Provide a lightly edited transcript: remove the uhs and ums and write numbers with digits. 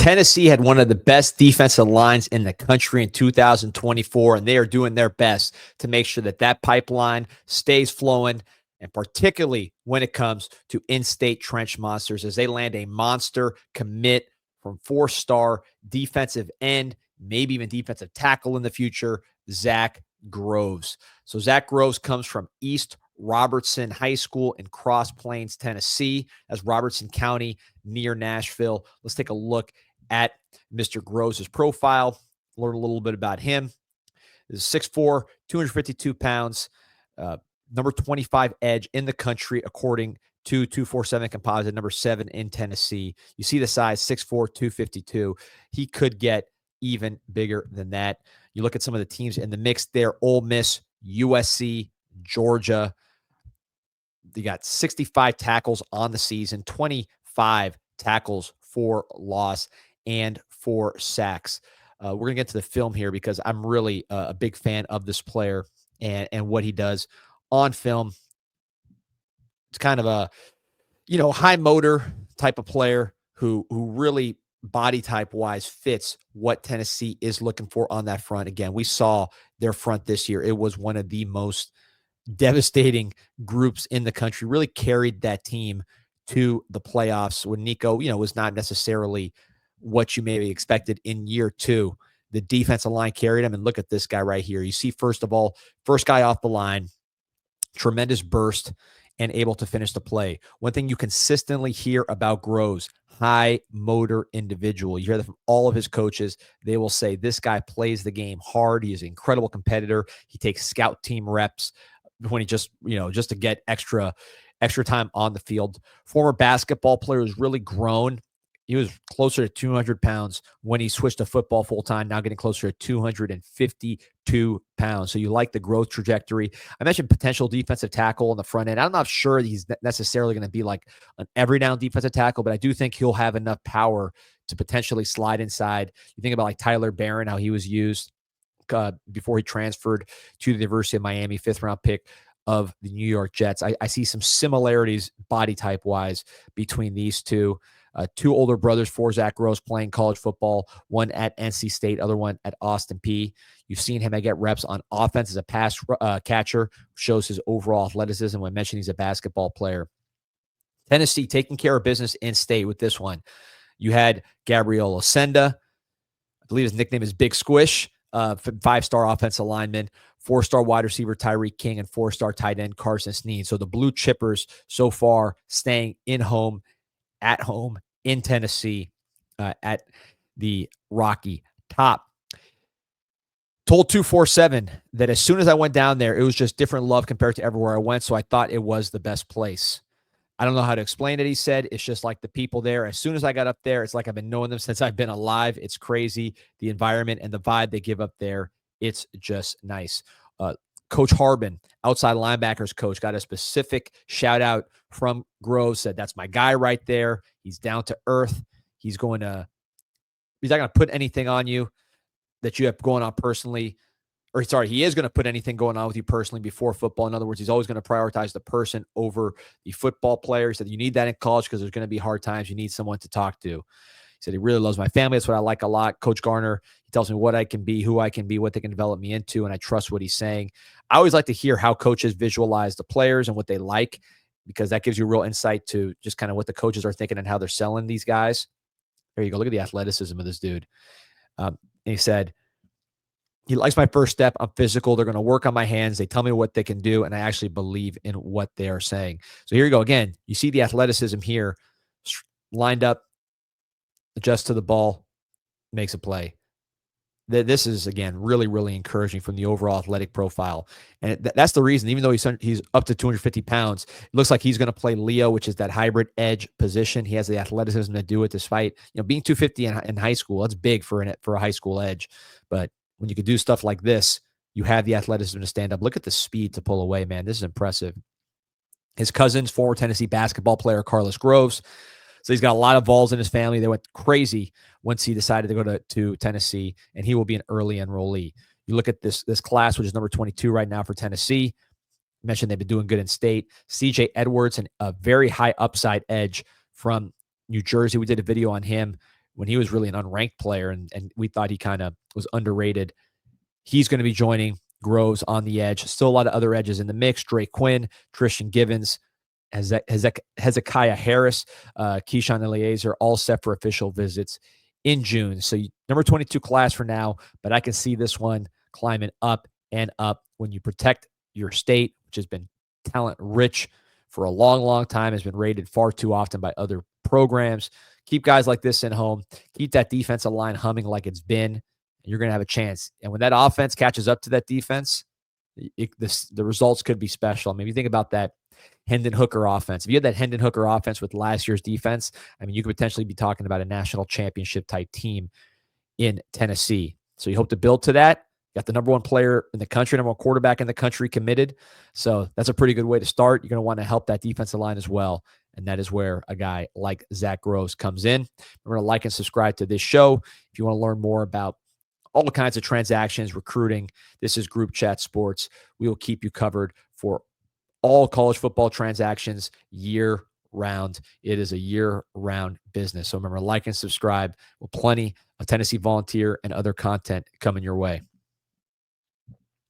Tennessee had one of the best defensive lines in the country in 2024, and they are doing their best to make sure that that pipeline stays flowing, and particularly when it comes to in-state trench monsters as they land a monster commit from four-star defensive end, maybe even defensive tackle in the future, Zach Groves. So Zach Groves comes from East Robertson High School in Cross Plains, Tennessee. That's Robertson County near Nashville. Let's take a look at Mr. Groves' profile, learn a little bit about him. This is 6'4", 252 pounds, number 25 edge in the country, according to 247 Composite, number 7 in Tennessee. You see the size, 6'4", 252. He could get even bigger than that. You look at some of the teams in the mix there: Ole Miss, USC, Georgia. They got 65 tackles on the season, 25 tackles for loss, and 4 sacks. We're going to get to the film here because I'm really a big fan of this player and what he does on film. It's kind of a, high motor type of player who really body type wise fits what Tennessee is looking for on that front. Again, we saw their front this year. It was one of the most devastating groups in the country, really carried that team to the playoffs when Nico, was not necessarily what you maybe expected in year 2. The defensive line carried him, and look at this guy right here. You see, first of all, first guy off the line, tremendous burst, and able to finish the play. One thing you consistently hear about Groves, high motor individual. You hear that from all of his coaches. They will say this guy plays the game hard. He is an incredible competitor. He takes scout team reps when he just to get extra time on the field. Former basketball player who's really grown. He was closer to 200 pounds when he switched to football full-time, now getting closer to 252 pounds. So you like the growth trajectory. I mentioned potential defensive tackle on the front end. I'm not sure he's necessarily going to be like an every down defensive tackle, but I do think he'll have enough power to potentially slide inside. You think about like Tyler Barron, how he was used before he transferred to the University of Miami, 5th-round pick of the New York Jets. I see some similarities body type-wise between these two. 2 older brothers for Zach Groves playing college football, one at NC State, other one at Austin Peay. You've seen him get reps on offense as a pass catcher, shows his overall athleticism. When mentioned, he's a basketball player. Tennessee taking care of business in state with this one. You had Gabriel Osenda. I believe his nickname is Big Squish, 5-star offensive lineman, 4-star wide receiver Tyreek King, and 4-star tight end Carson Snead. So the Blue Chippers so far staying at home in Tennessee at the Rocky Top. Told 247 that as soon as I went down there, it was just different love compared to everywhere I went, so I thought it was the best place. I don't know how to explain it, he said. It's just like the people there. As soon as I got up there, it's like I've been knowing them since I've been alive. It's crazy. The environment and the vibe they give up there, it's just nice. Coach Harbin, outside linebackers coach, got a specific shout out from Groves, said, that's my guy right there. He's down to earth. He's not going to put anything on you that you have going on personally. Or sorry, he is going to put anything going on with you personally before football. In other words, he's always going to prioritize the person over the football player. He said, you need that in college because there's going to be hard times. You need someone to talk to. He said he really loves my family. That's what I like a lot. Coach Garner, he tells me what I can be, who I can be, what they can develop me into, and I trust what he's saying. I always like to hear how coaches visualize the players and what they like, because that gives you real insight to just kind of what the coaches are thinking and how they're selling these guys. There you go. Look at the athleticism of this dude. And he said, he likes my first step. I'm physical. They're going to work on my hands. They tell me what they can do, and I actually believe in what they are saying. So here you go. Again, you see the athleticism here, lined up, adjusts to the ball, makes a play. This is, again, really, really encouraging from the overall athletic profile. And that's the reason, even though he's up to 250 pounds, it looks like he's going to play Leo, which is that hybrid edge position. He has the athleticism to do it despite, being 250 in high school. That's big for a high school edge. But when you can do stuff like this, you have the athleticism to stand up. Look at the speed to pull away, man. This is impressive. His cousin's former Tennessee basketball player, Carlos Groves. So he's got a lot of Vols in his family. They went crazy once he decided to go to Tennessee, and he will be an early enrollee. You look at this class, which is number 22 right now for Tennessee. I mentioned they've been doing good in state. C.J. Edwards, and a very high upside edge from New Jersey. We did a video on him when he was really an unranked player, and we thought he kind of was underrated. He's going to be joining Groves on the edge. Still a lot of other edges in the mix. Drake Quinn, Tristan Givens, Hezekiah Harris, Keyshawn Eliezer, all set for official visits in June. So number 22 class for now, but I can see this one climbing up and up when you protect your state, which has been talent rich for a long, long time, has been rated far too often by other programs. Keep guys like this in home. Keep that defensive line humming like it's been. You're going to have a chance. And when that offense catches up to that defense, the results could be special. I mean, if you think about that Hendon Hooker offense, if you had that Hendon Hooker offense with last year's defense, I mean, you could potentially be talking about a national championship type team in Tennessee. So you hope to build to that. Got the number one player in the country, number one quarterback in the country committed. So that's a pretty good way to start. You're going to want to help that defensive line as well. And that is where a guy like Zach Groves comes in. Remember to like and subscribe to this show if you want to learn more about all kinds of transactions, recruiting. This is Group Chat Sports. We will keep you covered for all college football transactions year round. It is a year-round business. So remember, like and subscribe with plenty of Tennessee Volunteer and other content coming your way.